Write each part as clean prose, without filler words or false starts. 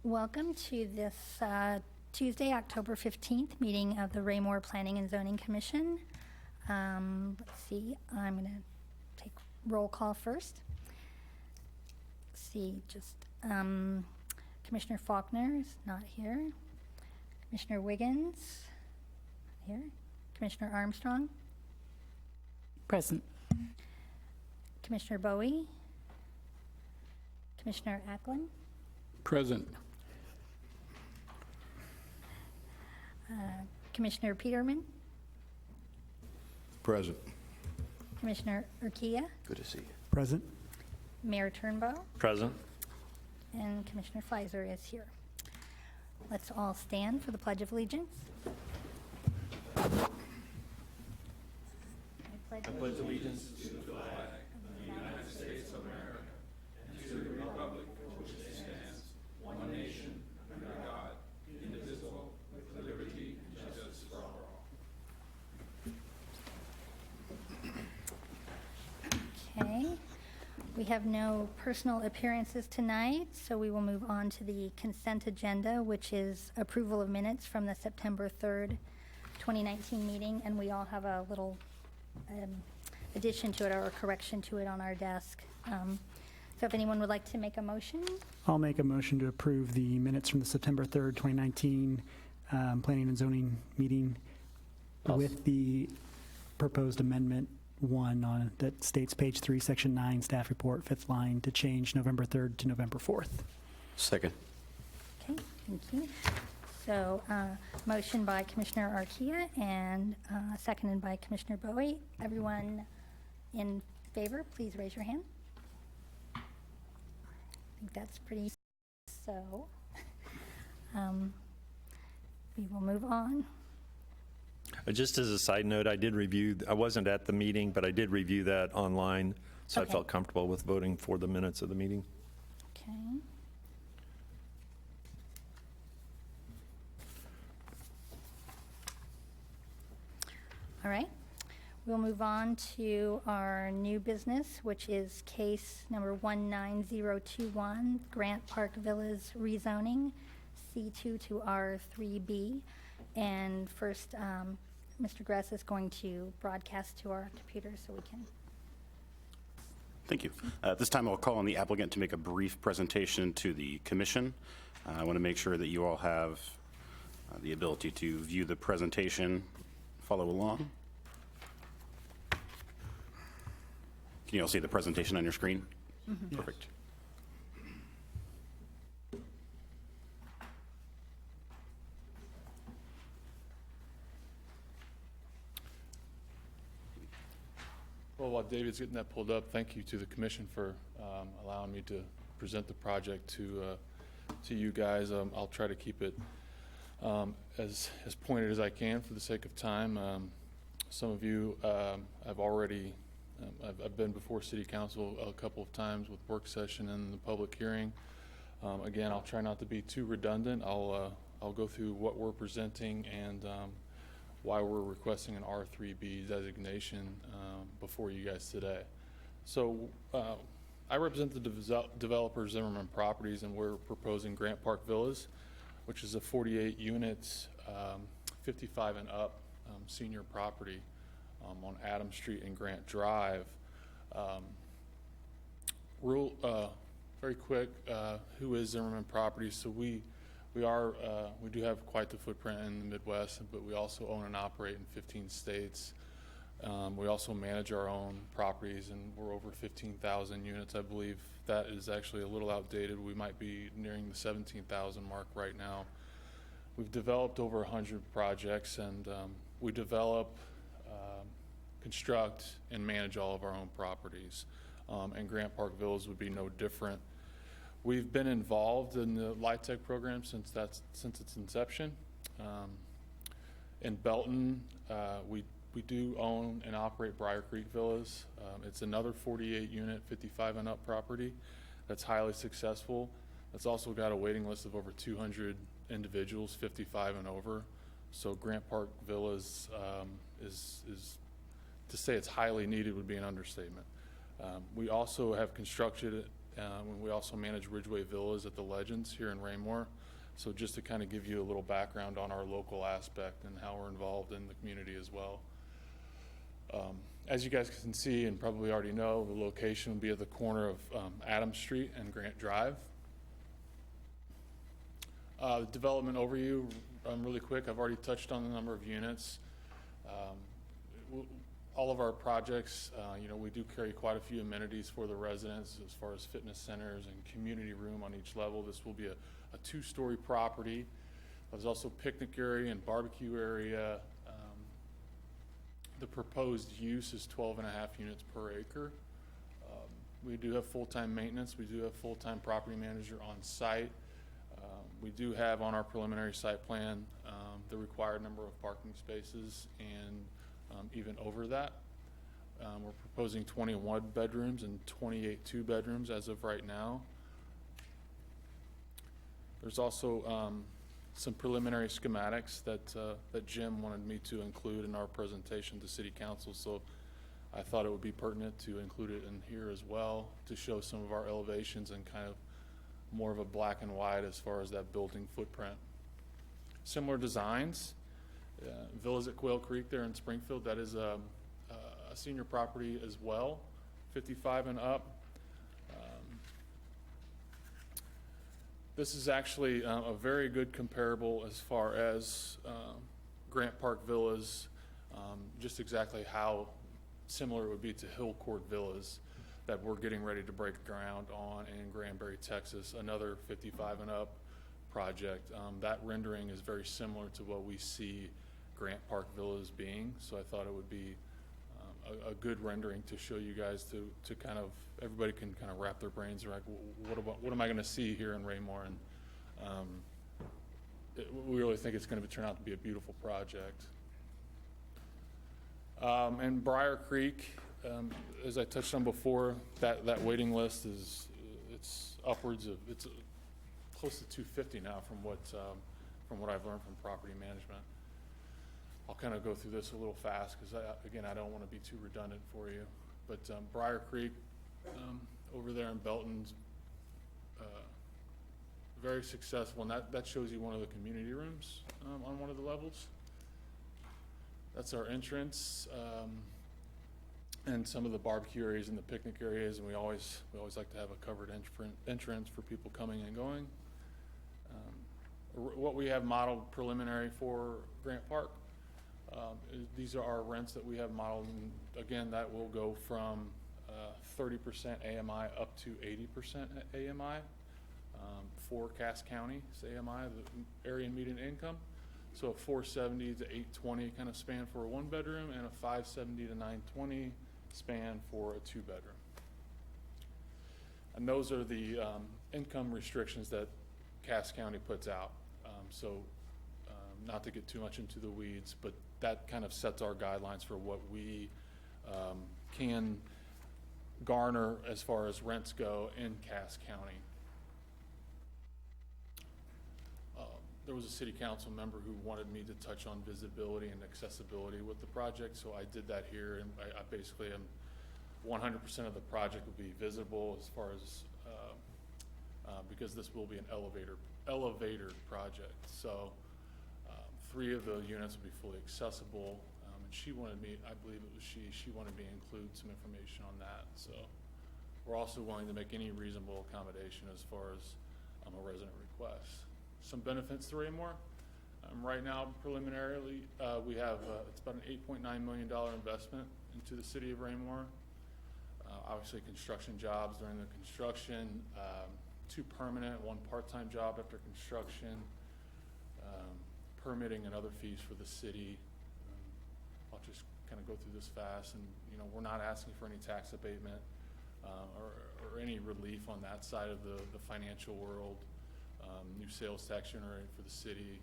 Welcome to this Tuesday, October 15th meeting of the Raymore Planning and Zoning Commission. Let's see, I'm going to take roll call first. Let's see, Commissioner Faulkner is not here. Commissioner Wiggins, not here. Commissioner Armstrong. Present. Commissioner Bowie. Commissioner Ackland. Present. Commissioner Peterman. Present. Commissioner Urquilla. Good to see you. Present. Mayor Turnbow. Present. And Commissioner Fleiser is here. Let's all stand for the Pledge of Allegiance. I pledge allegiance to the flag of the United States of America and to the republic for which it stands, one nation, under God, indivisible, with liberty and justice for all. Okay. We have no personal appearances tonight, so we will move on to the consent agenda, which is approval of minutes from the September 3rd, 2019 meeting, and we all have a little addition to it or a correction to it on our desk. So if anyone would like to make a motion. I'll make a motion to approve the minutes from the September 3rd, 2019 Planning and Zoning meeting with the proposed amendment 1 on that states page 3, section 9, staff report, 5th line, to change November 3rd to November 4th. Second. Okay, thank you. So, motion by Commissioner Urquilla and seconded by Commissioner Bowie. Everyone in favor, please raise your hand. I think that's pretty so. We will move on. Just as a side note, I wasn't at the meeting, but I did review that online, so Okay. I felt comfortable with voting for the minutes of the meeting. Okay. All right. We'll move on to our new business, which is case number 19021, Grant Park Villas rezoning, C2 to R3B. And first, Mr. Gress is going to broadcast to our computer so we can. Thank you. At this time, I'll call on the applicant to make a brief presentation to the commission. I want to make sure that you all have the ability to view the presentation, follow along. Can you all see the presentation on your screen? Mm-hmm. Perfect. Well, while David's getting that pulled up, thank you to the commission for allowing me to present the project to you guys. I'll try to keep it as pointed as I can for the sake of time. Some of you have already, I've been before City Council a couple of times with work session and the public hearing. Again, I'll try not to be too redundant. I'll go through what we're presenting and why we're requesting an R3B designation before you guys today. So I represent the developer Zimmerman Properties, and we're proposing Grant Park Villas, which is a 48 units, 55 and up senior property on Adams Street and Grant Drive. Very quick, who is Zimmerman Properties? So we do have quite the footprint in the Midwest, but we also own and operate in 15 states. We also manage our own properties, and we're over 15,000 units. I believe that is actually a little outdated. We might be nearing the 17,000 mark right now. We've developed over 100 projects, and we develop, construct, and manage all of our own properties. And Grant Park Villas would be no different. We've been involved in the LIHTC program since its inception. In Belton, we do own and operate Briar Creek Villas. It's another 48 unit, 55 and up property that's highly successful. That's also got a waiting list of over 200 individuals, 55 and over. So Grant Park Villas is to say it's highly needed would be an understatement. We also have constructed We also manage Ridgeway Villas at the Legends here in Raymore. So just to kind of give you a little background on our local aspect and how we're involved in the community as well. As you guys can see and probably already know, the location will be at the corner of Adams Street and Grant Drive. The development overview, really quick, I've already touched on the number of units. All of our projects, we do carry quite a few amenities for the residents as far as fitness centers and community room on each level. This will be a two-story property. There's also picnic area and barbecue area. The proposed use is 12.5 units per acre. We do have full-time maintenance. We do have full-time property manager on site. We do have on our preliminary site plan the required number of parking spaces and even over that. We're proposing 21 bedrooms and 28 two-bedrooms as of right now. There's also some preliminary schematics that Jim wanted me to include in our presentation to City Council, so I thought it would be pertinent to include it in here as well to show some of our elevations and kind of more of a black and white as far as that building footprint. Similar designs. Villas at Quail Creek there in Springfield, that is a senior property as well, 55 and up. This is actually a very good comparable as far as Grant Park Villas, just exactly how similar it would be to Hill Court Villas that we're getting ready to break ground on in Granbury, Texas, another 55 and up project. That rendering is very similar to what we see Grant Park Villas being, so I thought it would be a good rendering to show you guys to kind of, everybody can kind of wrap their brains around what am I going to see here in Raymore, and we really think it's going to turn out to be a beautiful project. And Briar Creek, as I touched on before, that waiting list it's upwards of, it's close to 250 now from what I've learned from property management. I'll kind of go through this a little fast because again, I don't want to be too redundant for you. But Briar Creek over there in Belton's very successful, and that shows you one of the community rooms on one of the levels. That's our entrance. And some of the barbecue areas and the picnic areas, and we always like to have a covered entrance for people coming and going. What we have modeled preliminary for Grant Park, these are our rents that we have modeled, and again, that will go from 30% AMI up to 80% AMI for Cass County's AMI, the area median income. So a 470 to 820 kind of span for a one bedroom, and a 570 to 920 span for a two bedroom. And those are the income restrictions that Cass County puts out. Not to get too much into the weeds, but that kind of sets our guidelines for what we can garner as far as rents go in Cass County. There was a city council member who wanted me to touch on visibility and accessibility with the project, so I did that here, and I basically am 100% of the project will be visible as far as because this will be an elevator project. So 3 of the units will be fully accessible, and she wanted me, I believe it was she wanted me to include some information on that. So we're also willing to make any reasonable accommodation as far as a resident request. Some benefits to Raymore. Right now, preliminarily, we have, it's about an $8.9 million investment into the city of Raymore. Obviously, construction jobs during the construction, 2 permanent, 1 part-time job after construction, permitting and other fees for the city. I'll just kind of go through this fast, and we're not asking for any tax abatement or any relief on that side of the financial world. New sales tax generated for the city,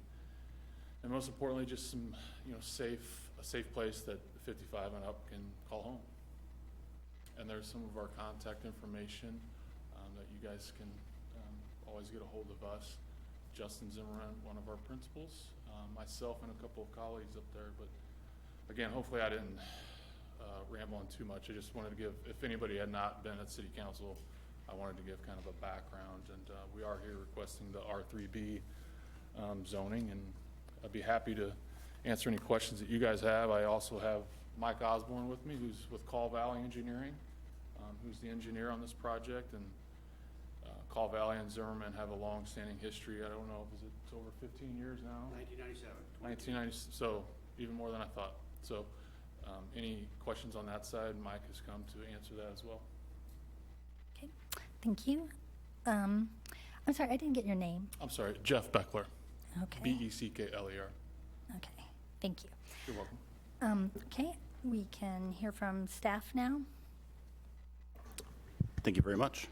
and most importantly, just some a safe place that 55 and up can call home. And there's some of our contact information that you guys can always get a hold of us. Justin Zimmerman, one of our principals, myself, and a couple of colleagues up there. But again, hopefully I didn't ramble on too much. I just wanted to give, if anybody had not been at City Council, I wanted to give kind of a background, and we are here requesting the R3B zoning, and I'd be happy to answer any questions that you guys have. I also have Mike Osborne with me, who's with Call Valley Engineering, who's the engineer on this project, and Call Valley and Zimmerman have a long-standing history. I don't know, is it over 15 years now? 1997. 1990, so even more than I thought. So any questions on that side, Mike has come to answer that as well. Okay, thank you. I'm sorry, I didn't get your name. I'm sorry, Jeff Beckler, Okay. Beckler. Okay, thank you. You're welcome. Okay, we can hear from staff now. Thank you very much.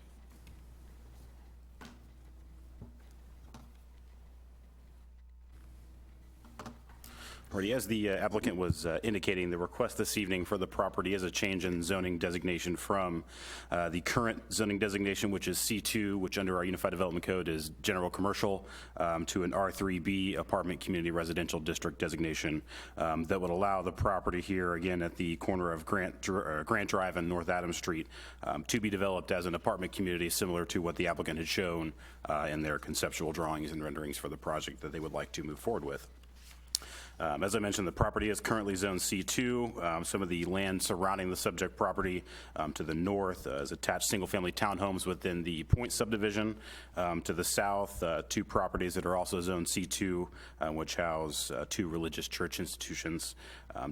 Alrighty, as the applicant was indicating, the request this evening for the property is a change in zoning designation from the current zoning designation, which is C2, which under our Unified Development Code is general commercial, to an R3B apartment community residential district designation that would allow the property here, again, at the corner of Grant Drive and North Adams Street, to be developed as an apartment community similar to what the applicant had shown in their conceptual drawings and renderings for the project that they would like to move forward with. As I mentioned, the property is currently Zone C2. Some of the land surrounding the subject property to the north is attached single-family townhomes within the Point subdivision. To the south, two properties that are also Zone C2, which house two religious church institutions.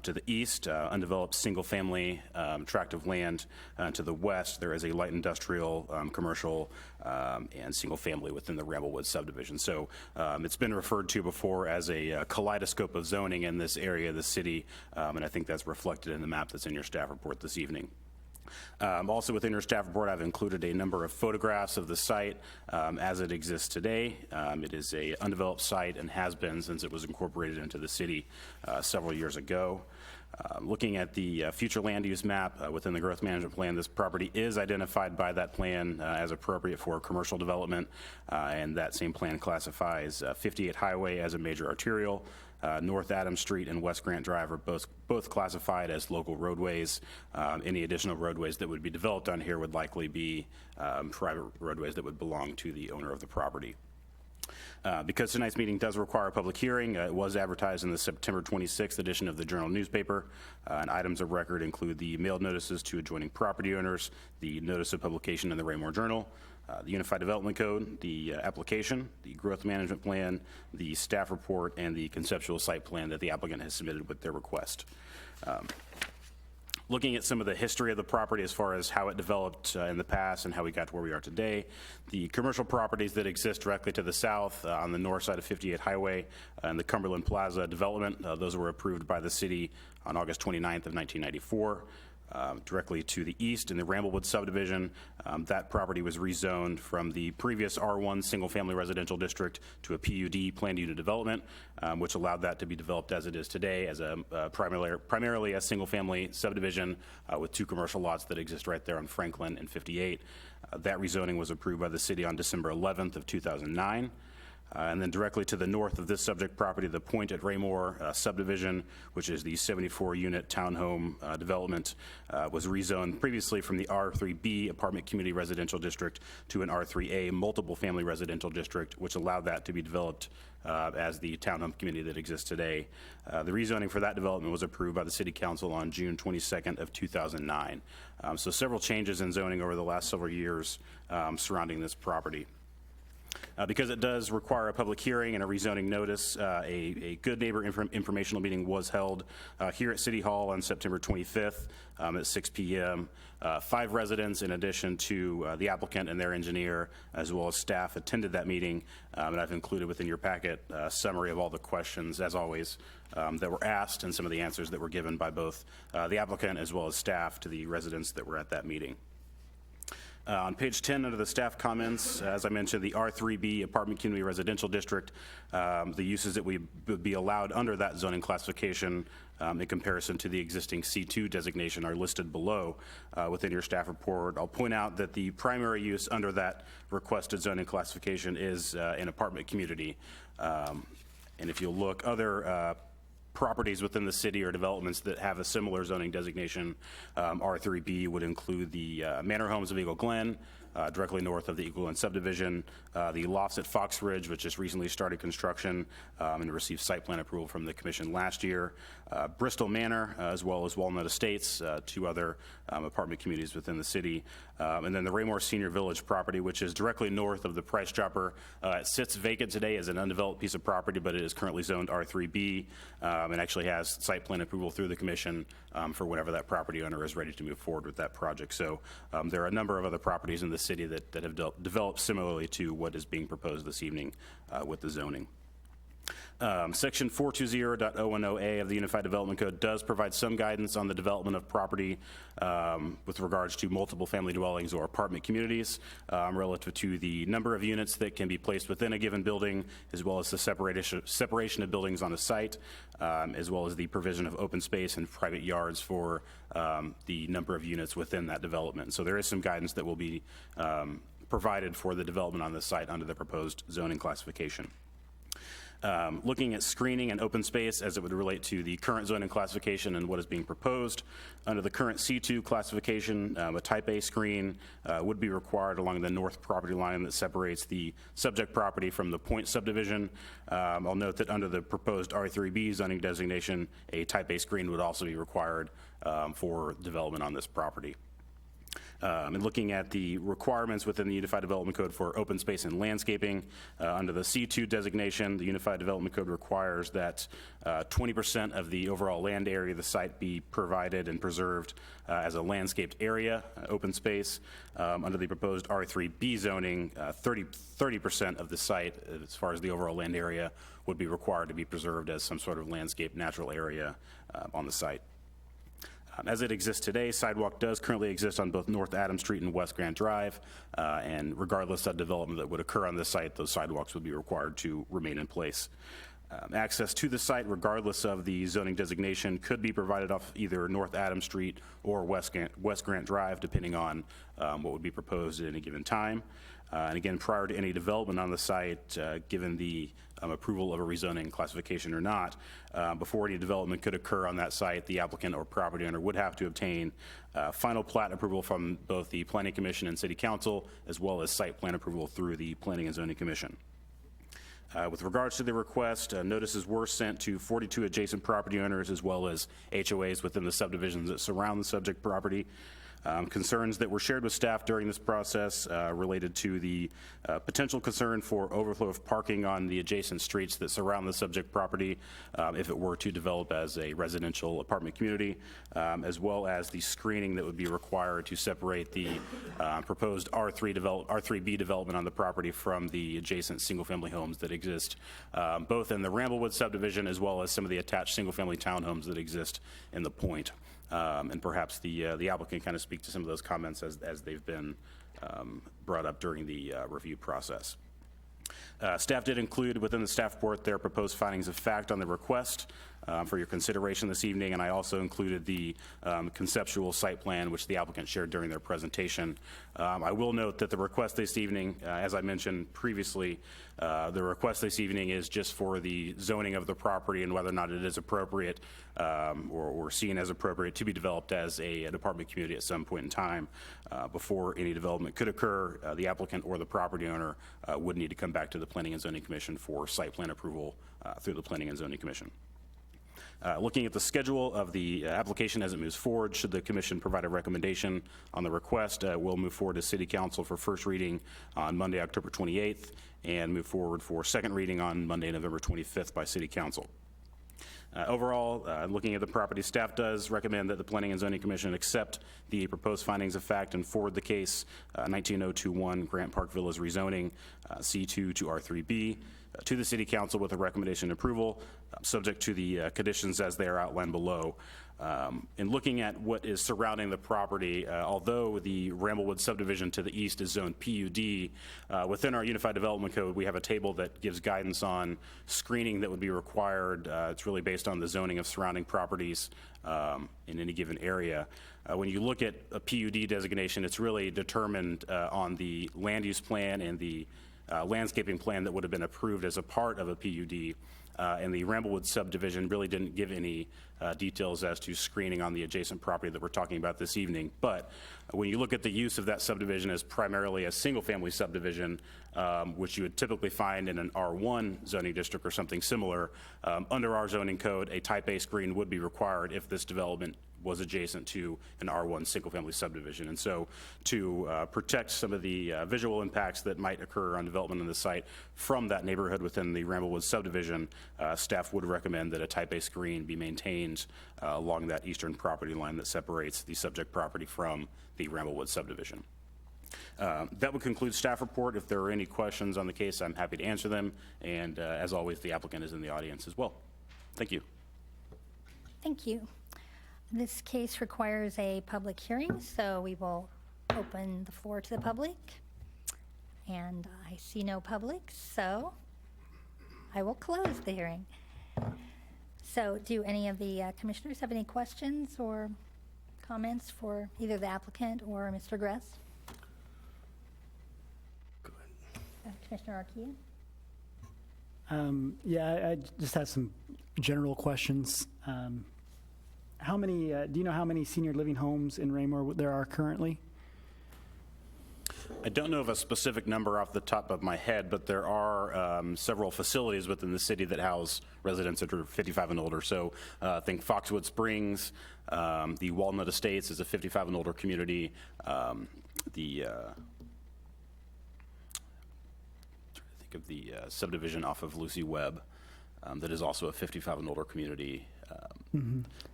To the east, undeveloped single-family tract of land. To the west, there is a light industrial, commercial, and single-family within the Ramblewood subdivision. So it's been referred to before as a kaleidoscope of zoning in this area of the city, and I think that's reflected in the map that's in your staff report this evening. Also within your staff report, I've included a number of photographs of the site as it exists today. It is a undeveloped site and has been since it was incorporated into the city several years ago. Looking at the future land use map within the growth management plan, this property is identified by that plan as appropriate for commercial development, and that same plan classifies 58 Highway as a major arterial. North Adams Street and West Grant Drive are both classified as local roadways. Any additional roadways that would be developed on here would likely be private roadways that would belong to the owner of the property. Because tonight's meeting does require a public hearing, it was advertised in the September 26th edition of the Journal newspaper, and items of record include the mailed notices to adjoining property owners, the notice of publication in the Raymore Journal, the Unified Development Code, the application, the growth management plan, the staff report, and the conceptual site plan that the applicant has submitted with their request. Looking at some of the history of the property as far as how it developed in the past and how we got to where we are today, the commercial properties that exist directly to the south on the north side of 58 Highway and the Cumberland Plaza development, those were approved by the city on August 29th of 1994. Directly to the east in the Ramblewood subdivision, that property was rezoned from the previous R1 single-family residential district to a PUD, planned unit development, which allowed that to be developed as it is today as a primarily a single-family subdivision with two commercial lots that exist right there on Franklin and 58. That rezoning was approved by the city on December 11th of 2009. And then directly to the north of this subject property, the Point at Raymore subdivision, which is the 74-unit townhome development, was rezoned previously from the R3B apartment community residential district to an R3A multiple family residential district, which allowed that to be developed as the townhome community that exists today. The rezoning for that development was approved by the City Council on June 22nd of 2009. So several changes in zoning over the last several years surrounding this property. Because it does require a public hearing and a rezoning notice, a Good Neighbor informational meeting was held here at City Hall on September 25th at 6 p.m. 5 residents, in addition to the applicant and their engineer, as well as staff, attended that meeting. And I've included within your packet a summary of all the questions, as always, that were asked and some of the answers that were given by both the applicant as well as staff to the residents that were at that meeting. On page 10, under the staff comments, as I mentioned, the R3B apartment community residential district, the uses that would be allowed under that zoning classification in comparison to the existing C2 designation are listed below within your staff report. I'll point out that the primary use under that requested zoning classification is an apartment community. And if you look, other properties within the city or developments that have a similar zoning designation, R3B would include the Manor Homes of Eagle Glen, directly north of the Eagle Glen subdivision. The lofts at Fox Ridge, which just recently started construction and received site plan approval from the commission last year. Bristol Manor, as well as Walnut Estates, two other apartment communities within the city. And then the Raymore Senior Village property, which is directly north of the Price Chopper. It sits vacant today as an undeveloped piece of property, but it is currently zoned R3B and actually has site plan approval through the commission for whenever that property owner is ready to move forward with that project. So there are a number of other properties in the city that have developed similarly to what is being proposed this evening with the zoning. Section 420.010A of the Unified Development Code does provide some guidance on the development of property with regards to multiple family dwellings or apartment communities relative to the number of units that can be placed within a given building, as well as the separation of buildings on a site, as well as the provision of open space and private yards for the number of units within that development. So there is some guidance that will be provided for the development on the site under the proposed zoning classification. Looking at screening and open space as it would relate to the current zoning classification and what is being proposed. Under the current C2 classification, a type A screen would be required along the north property line that separates the subject property from the Point subdivision. I'll note that under the proposed R3B zoning designation, a type A screen would also be required for development on this property. And looking at the requirements within the Unified Development Code for open space and landscaping, under the C2 designation, the Unified Development Code requires that 20% of the overall land area of the site be provided and preserved as a landscaped area, open space. Under the proposed R3B zoning, 30% of the site, as far as the overall land area, would be required to be preserved as some sort of landscape natural area on the site. As it exists today, sidewalk does currently exist on both North Adams Street and West Grant Drive, and regardless of development that would occur on this site, those sidewalks would be required to remain in place. Access to the site, regardless of the zoning designation, could be provided off either North Adams Street or West Grant Drive, depending on what would be proposed at any given time. And again, prior to any development on the site, given the approval of a rezoning classification or not, before any development could occur on that site, the applicant or property owner would have to obtain final plat approval from both the Planning Commission and City Council, as well as site plan approval through the Planning and Zoning Commission. With regards to the request, notices were sent to 42 adjacent property owners as well as HOAs within the subdivisions that surround the subject property. Concerns that were shared with staff during this process related to the potential concern for overflow of parking on the adjacent streets that surround the subject property if it were to develop as a residential apartment community, as well as the screening that would be required to separate the proposed R3B development on the property from the adjacent single-family homes that exist both in the Ramblewood subdivision as well as some of the attached single-family townhomes that exist in the Point. And perhaps the applicant kind of speak to some of those comments as they've been brought up during the review process. Staff did include within the staff report their proposed findings of fact on the request for your consideration this evening, and I also included the conceptual site plan which the applicant shared during their presentation. I will note that the request this evening, as I mentioned previously, the request this evening is just for the zoning of the property and whether or not it is appropriate or seen as appropriate to be developed as an apartment community at some point in time. Before any development could occur, the applicant or the property owner would need to come back to the Planning and Zoning Commission for site plan approval through the Planning and Zoning Commission. Looking at the schedule of the application as it moves forward, should the commission provide a recommendation on the request, we'll move forward to City Council for first reading on Monday, October 28th, and move forward for second reading on Monday, November 25th by City Council. Overall, looking at the property, staff does recommend that the Planning and Zoning Commission accept the proposed findings of fact and forward the case 19021 Grant Park Villas rezoning C2 to R3B to the City Council with a recommendation approval, subject to the conditions as they are outlined below. In looking at what is surrounding the property, although the Ramblewood subdivision to the east is zoned PUD, within our Unified Development Code, we have a table that gives guidance on screening that would be required. It's really based on the zoning of surrounding properties in any given area. When you look at a PUD designation, it's really determined on the land use plan and the landscaping plan that would have been approved as a part of a PUD. And the Ramblewood subdivision really didn't give any details as to screening on the adjacent property that we're talking about this evening. But when you look at the use of that subdivision as primarily a single-family subdivision, which you would typically find in an R1 zoning district or something similar, under our zoning code, a type A screen would be required if this development was adjacent to an R1 single-family subdivision. And so to protect some of the visual impacts that might occur on development on the site from that neighborhood within the Ramblewood subdivision, staff would recommend that a type A screen be maintained along that eastern property line that separates the subject property from the Ramblewood subdivision. That would conclude staff report. If there are any questions on the case, I'm happy to answer them. And as always, the applicant is in the audience as well. Thank you. Thank you. This case requires a public hearing, so we will open the floor to the public. And I see no public, so I will close the hearing. So do any of the commissioners have any questions or comments for either the applicant or Mr. Gress? Commissioner Arquilla? Yeah, I just have some general questions. How many, do you know how many senior living homes in Raymore there are currently? I don't know of a specific number off the top of my head, but there are several facilities within the city that house residents that are 55 and older. So I think Foxwood Springs, the Walnut Estates is a 55 and older community. Trying to think of the subdivision off of Lucy Webb that is also a 55 and older community.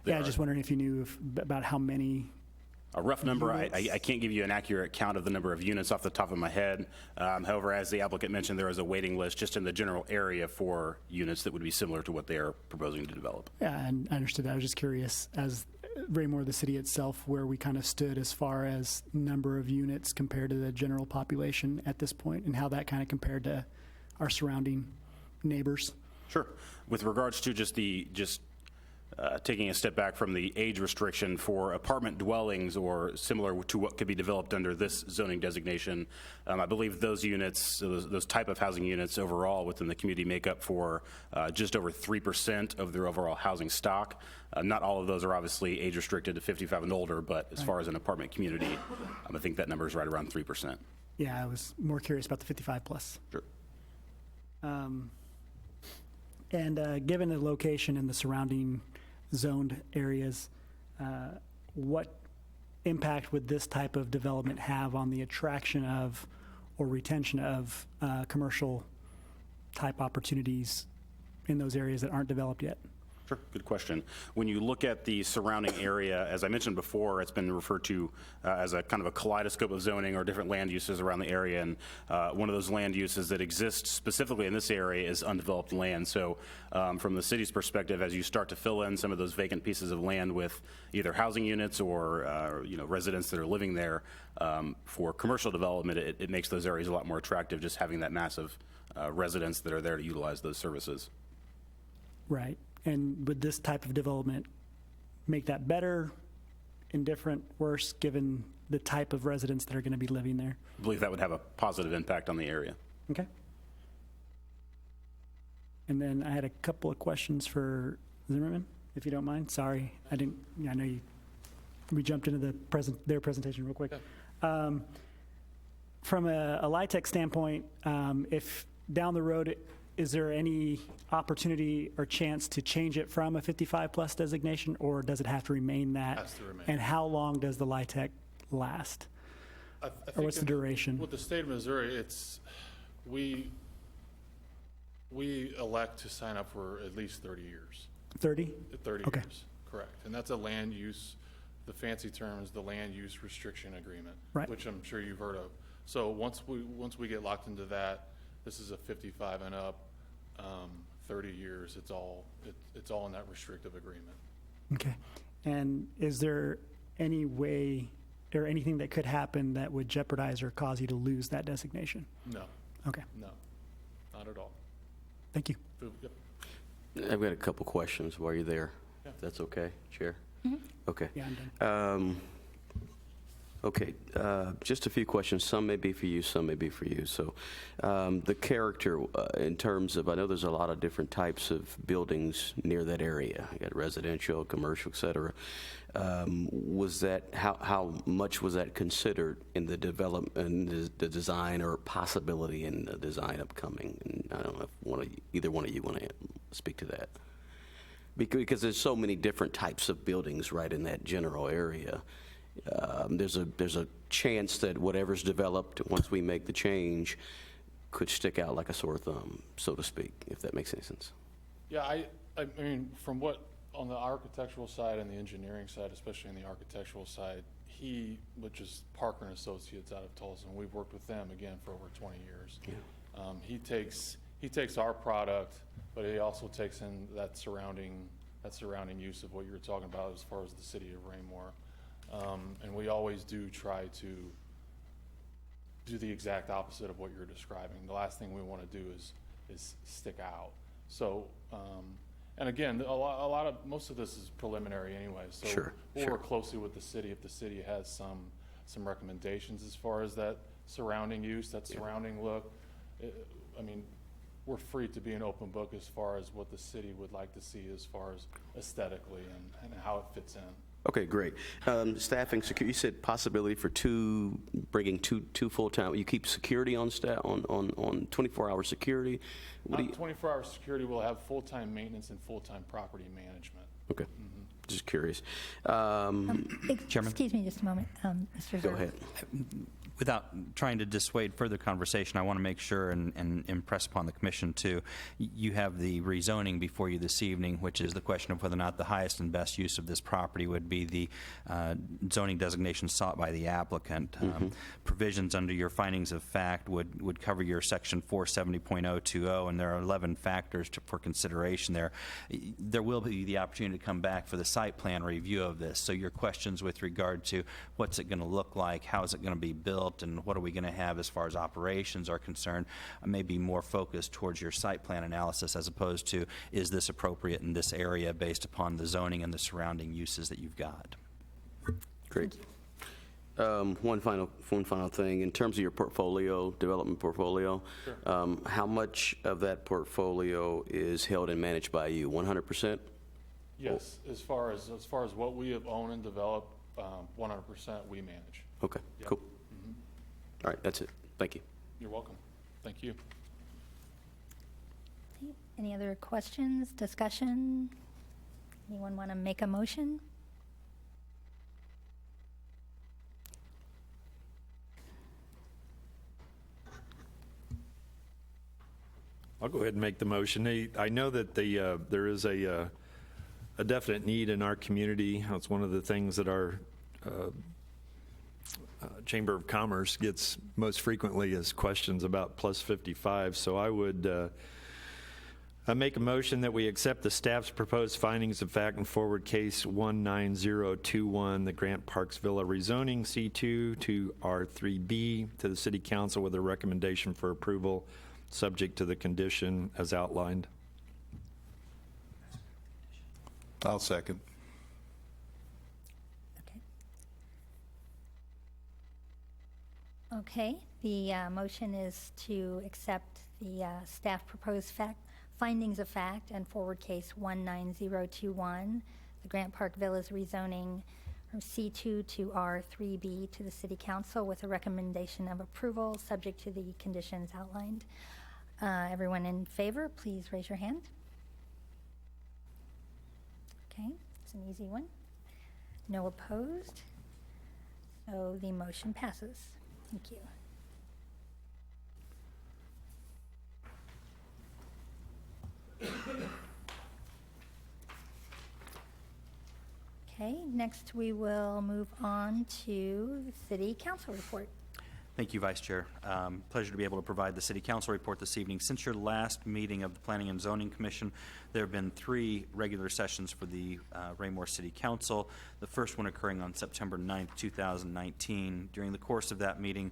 Yeah, I was just wondering if you knew about how many. A rough number, I can't give you an accurate count of the number of units off the top of my head. However, as the applicant mentioned, there is a waiting list just in the general area for units that would be similar to what they are proposing to develop. Yeah, and I understood that. I was just curious, as Raymore, the city itself, where we kind of stood as far as number of units compared to the general population at this point, and how that kind of compared to our surrounding neighbors. Sure. With regards to taking a step back from the age restriction for apartment dwellings or similar to what could be developed under this zoning designation, I believe those units, those type of housing units overall within the community make up for just over 3% of their overall housing stock. Not all of those are obviously age restricted to 55 and older, but as far as an apartment community, I think that number is right around 3%. Yeah, I was more curious about the 55 plus. Sure. And given the location and the surrounding zoned areas, what impact would this type of development have on the attraction of or retention of commercial type opportunities in those areas that aren't developed yet? Sure, good question. When you look at the surrounding area, as I mentioned before, it's been referred to as a kind of a kaleidoscope of zoning or different land uses around the area. And one of those land uses that exists specifically in this area is undeveloped land. So from the city's perspective, as you start to fill in some of those vacant pieces of land with either housing units or residents that are living there, for commercial development, it makes those areas a lot more attractive, just having that mass of residents that are there to utilize those services. Right. And would this type of development make that better, indifferent, worse, given the type of residents that are going to be living there? I believe that would have a positive impact on the area. Okay. And then I had a couple of questions for Zimmerman, if you don't mind. Sorry, I know we jumped into their presentation real quick. Yeah. From a LIHTC standpoint, if down the road, is there any opportunity or chance to change it from a 55 plus designation, or does it have to remain that? Has to remain. And how long does the LIHTC last? I Or what's the duration? With the state of Missouri, we elect to sign up for at least 30 years. 30? 30 Okay. years, correct. And that's a land use, the fancy term is the land use restriction agreement, Right. which I'm sure you've heard of. So once we get locked into that, this is a 55 and up, 30 years, it's all in that restrictive agreement. Okay. And is there any way or anything that could happen that would jeopardize or cause you to lose that designation? No, Okay. no, not at all. Thank you. Yep. I've got a couple questions while you're there. Yeah. If that's okay, Chair? Okay. Yeah, I'm done. Okay, just a few questions. Some may be for you, some may be for you. So the character in terms of, I know there's a lot of different types of buildings near that area. You got residential, commercial, et cetera. Was that, how much was that considered in the development, the design, or possibility in the design upcoming? And I don't know if either one of you want to speak to that. Because there's so many different types of buildings right in that general area. There's a chance that whatever's developed once we make the change could stick out like a sore thumb, so to speak, if that makes any sense. Yeah, I mean, from what, on the architectural side and the engineering side, especially on the architectural side, which is Parker and Associates out of Tulsa, and we've worked with them again for over 20 years. Yeah. He takes our product, but he also takes in that surrounding use of what you were talking about as far as the city of Raymore. And we always do try to do the exact opposite of what you're describing. The last thing we want to do is stick out. So, and again, most of this is preliminary anyway. So Sure, we'll sure. work closely with the city if the city has some recommendations as far as that surrounding use, that surrounding look. I mean, we're free to be an open book as far as what the city would like to see as far as aesthetically and how it fits in. Okay, great. Staffing, security, you said possibility for bringing two full-time. You keep security on staff, on 24-hour security? Not 24-hour security, we'll have full-time maintenance and full-time property management. Okay, just curious. Chairman? Excuse me just a moment, Mr. Go Zerbe. ahead. Without trying to dissuade further conversation, I want to make sure and impress upon the commission too, you have the rezoning before you this evening, which is the question of whether or not the highest and best use of this property would be the zoning designation sought by the applicant. Provisions under your findings of fact would cover your section 470.020, and there are 11 factors for consideration there. There will be the opportunity to come back for the site plan review of this. So your questions with regard to what's it going to look like, how is it going to be built, and what are we going to have as far as operations are concerned, may be more focused towards your site plan analysis as opposed to is this appropriate in this area based upon the zoning and the surrounding uses that you've got. Great. One final thing. In terms of your portfolio, development portfolio, how much of that portfolio is held and managed by you? 100%? Yes, as far as what we have owned and developed, 100% we manage. Okay, Yeah. cool. All right, that's it. Thank you. You're welcome. Thank you. Any other questions, discussion? Anyone want to make a motion? I'll go ahead and make the motion. I know that there is a definite need in our community. It's one of the things that our Chamber of Commerce gets most frequently is questions about plus 55. So I would make a motion that we accept the staff's proposed findings of fact and forward case 19021, the Grant Parks Villa rezoning C2 to R3B to the City Council with a recommendation for approval subject to the condition as outlined. I'll second. Okay, the motion is to accept the staff proposed findings of fact and forward case 19021, the Grant Park Villas rezoning from C2 to R3B to the City Council with a recommendation of approval subject to the conditions outlined. Everyone in favor, please raise your hand. Okay, it's an easy one. No opposed, so the motion passes. Thank you. Okay, next we will move on to the City Council report. Thank you, Vice Chair. Pleasure to be able to provide the City Council report this evening. Since your last meeting of the Planning and Zoning Commission, there have been 3 regular sessions for the Raymore City Council, the first one occurring on September 9th, 2019. During the course of that meeting,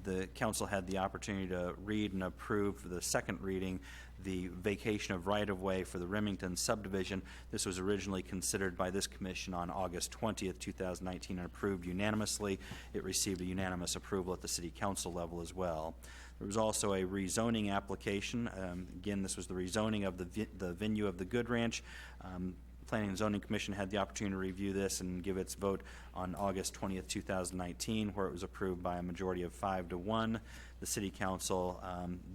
the Council had the opportunity to read and approve for the second reading the vacation of right-of-way for the Remington subdivision. This was originally considered by this commission on August 20th, 2019, and approved unanimously. It received a unanimous approval at the city council level as well. There was also a rezoning application. Again, this was the rezoning of the venue of the Good Ranch. Planning and Zoning Commission had the opportunity to review this and give its vote on August 20th, 2019, where it was approved by a majority of 5-1. The City Council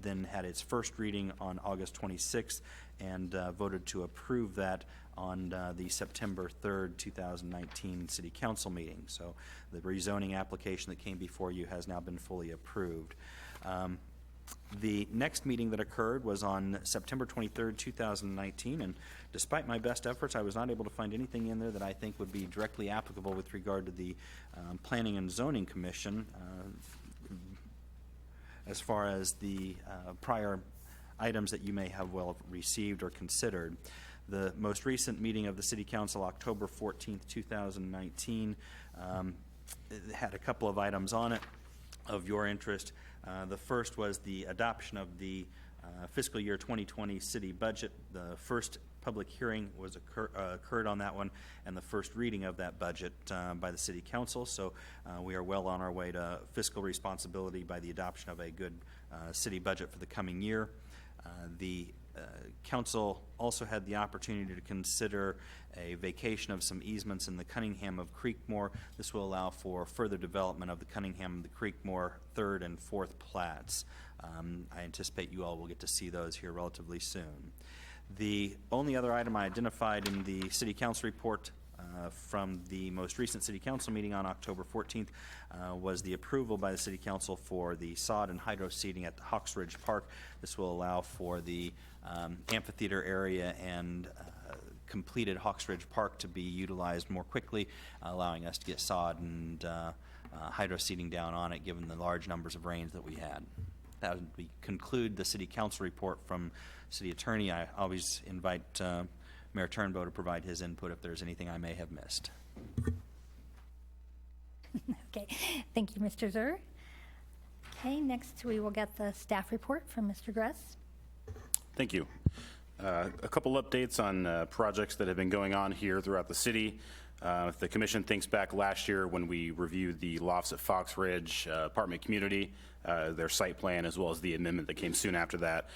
then had its first reading on August 26th and voted to approve that on the September 3rd, 2019 City Council meeting. So the rezoning application that came before you has now been fully approved. The next meeting that occurred was on September 23rd, 2019, and despite my best efforts, I was not able to find anything in there that I think would be directly applicable with regard to the Planning and Zoning Commission as far as the prior items that you may have well received or considered. The most recent meeting of the City Council, October 14th, 2019, had a couple of items on it of your interest. The first was the adoption of the fiscal year 2020 city budget. The first public hearing was occurred on that one, and the first reading of that budget by the City Council. So we are well on our way to fiscal responsibility by the adoption of a good city budget for the coming year. The Council also had the opportunity to consider a vacation of some easements in the Cunningham of Creekmore. This will allow for further development of the Cunningham of the Creekmore 3rd and 4th plats. I anticipate you all will get to see those here relatively soon. The only other item I identified in the City Council report from the most recent City Council meeting on October 14th was the approval by the City Council for the sod and hydro seeding at the Hawks Ridge Park. This will allow for the amphitheater area and completed Hawks Ridge Park to be utilized more quickly, allowing us to get sod and hydro seeding down on it given the large numbers of rains that we had. That would conclude the City Council report from City Attorney. I always invite Mayor Turnbow to provide his input if there's anything I may have missed. Okay, thank you, Mr. Zur. Okay, next we will get the staff report from Mr. Gress. Thank you. A couple updates on projects that have been going on here throughout the city. If the commission thinks back last year when we reviewed the lofts at Fox Ridge apartment community, their site plan as well as the amendment that came soon after that.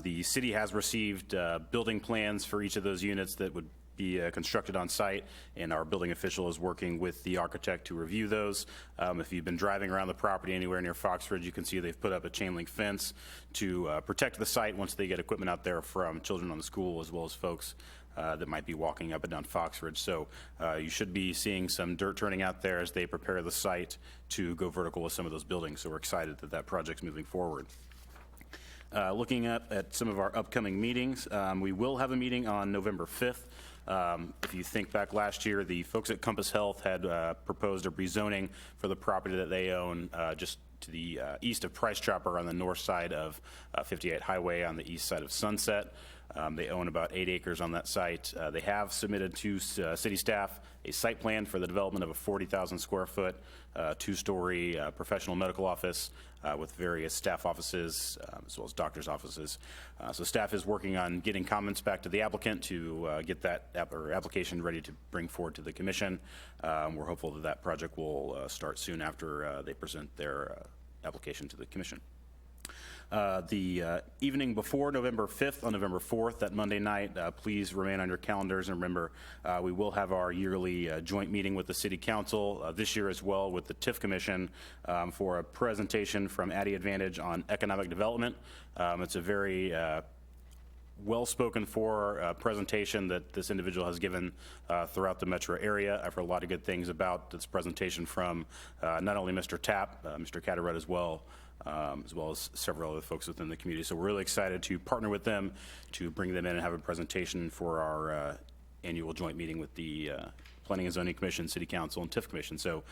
The city has received building plans for each of those units that would be constructed on site, and our building official is working with the architect to review those. If you've been driving around the property anywhere near Fox Ridge, you can see they've put up a chain link fence to protect the site once they get equipment out there from children on the school as well as folks that might be walking up and down Fox Ridge. So you should be seeing some dirt turning out there as they prepare the site to go vertical with some of those buildings. So we're excited that that project's moving forward. Looking at some of our upcoming meetings, we will have a meeting on November 5th. If you think back last year, the folks at Compass Health had proposed a rezoning for the property that they own just to the east of Price Chopper on the north side of 58 Highway on the east side of Sunset. They own about 8 acres on that site. They have submitted to city staff a site plan for the development of a 40,000 square foot, 2-story professional medical office with various staff offices as well as doctor's offices. So staff is working on getting comments back to the applicant to get that application ready to bring forward to the commission. We're hopeful that that project will start soon after they present their application to the commission. The evening before November 5th, on November 4th, that Monday night, please remain on your calendars. And remember, we will have our yearly joint meeting with the City Council this year as well with the TIF Commission for a presentation from Addy Advantage on economic development. It's a very well-spoken for presentation that this individual has given throughout the metro area. I've heard a lot of good things about this presentation from not only Mr. Tapp, Mr. Catterett as well as several other folks within the community. So we're really excited to partner with them to bring them in and have a presentation for our annual joint meeting with the Planning and Zoning Commission, City Council, and TIF Commission. So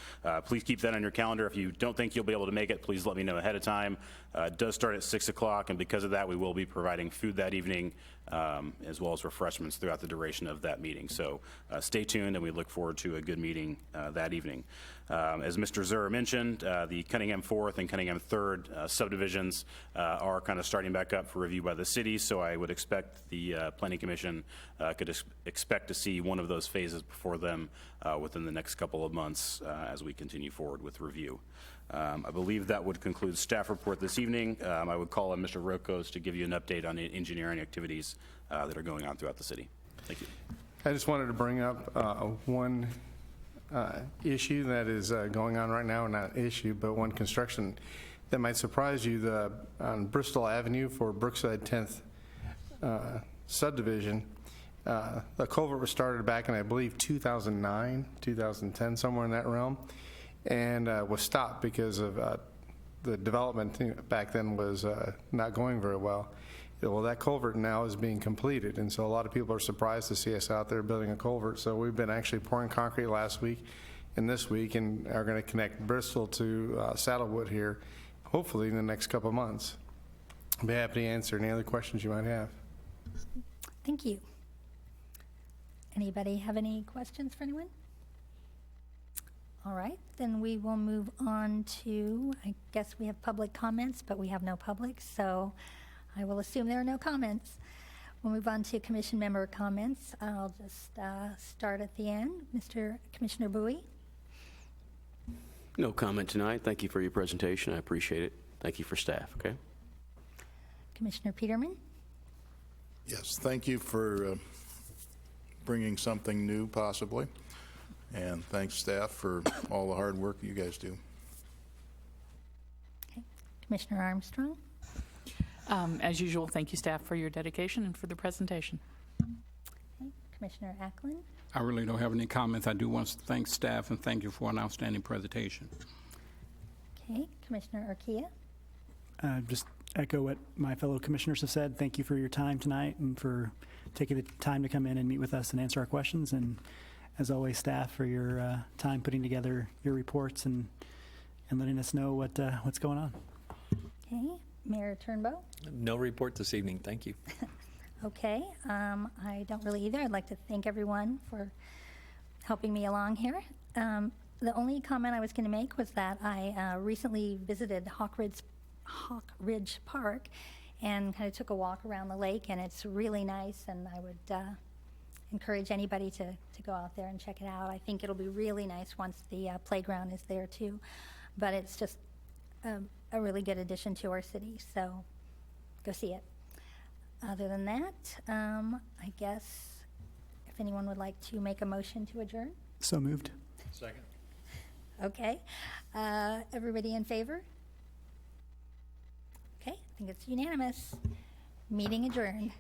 please keep that on your calendar. If you don't think you'll be able to make it, please let me know ahead of time. It does start at 6 o'clock, and because of that, we will be providing food that evening, as well as refreshments throughout the duration of that meeting. So stay tuned, and we look forward to a good meeting that evening. As Mr. Zur mentioned, the Cunningham 4th and Cunningham 3rd subdivisions are kind of starting back up for review by the city, so I would expect the Planning Commission could expect to see one of those phases before them within the next couple of months as we continue forward with review. I believe that would conclude staff report this evening. I would call on Mr. Rokos to give you an update on the engineering activities that are going on throughout the city. Thank you. I just wanted to bring up one issue that is going on right now, not an issue, but one construction that might surprise you. On Bristol Avenue for Brookside 10th subdivision, the culvert was started back in, I believe, 2009, 2010, somewhere in that realm, and was stopped because of the development back then was not going very well. Well, that culvert now is being completed, and so a lot of people are surprised to see us out there building a culvert. So we've been actually pouring concrete last week and this week, and are going to connect Bristol to Saddlewood here, hopefully in the next couple of months. I'll be happy to answer any other questions you might have. Thank you. Anybody have any questions for anyone? All right, then we will move on to, I guess we have public comments, but we have no public, so I will assume there are no comments. We'll move on to commission member comments. I'll just start at the end. Commissioner Bowie? No comment tonight. Thank you for your presentation. I appreciate it. Thank you for staff, okay? Commissioner Peterman? Yes, thank you for bringing something new, possibly. And thanks, staff, for all the hard work you guys do. Okay. Commissioner Armstrong? As usual, thank you, staff, for your dedication and for the presentation. Okay. Commissioner Ackland? I really don't have any comments. I do want to thank staff and thank you for an outstanding presentation. Okay. Commissioner Urquia? Just echo what my fellow commissioners have said. Thank you for your time tonight and for taking the time to come in and meet with us and answer our questions. And as always, staff, for your time putting together your reports and letting us know what's going on. Okay. Mayor Turnbow? No report this evening. Thank you. Okay. I don't really either. I'd like to thank everyone for helping me along here. The only comment I was going to make was that I recently visited Hawk Ridge Park and kind of took a walk around the lake, and it's really nice, and I would encourage anybody to go out there and check it out. I think it'll be really nice once the playground is there too, but it's just a really good addition to our city, so go see it. Other than that, I guess if anyone would like to make a motion to adjourn. So moved. Second. Okay. Everybody in favor? Okay, I think it's unanimous. Meeting adjourned.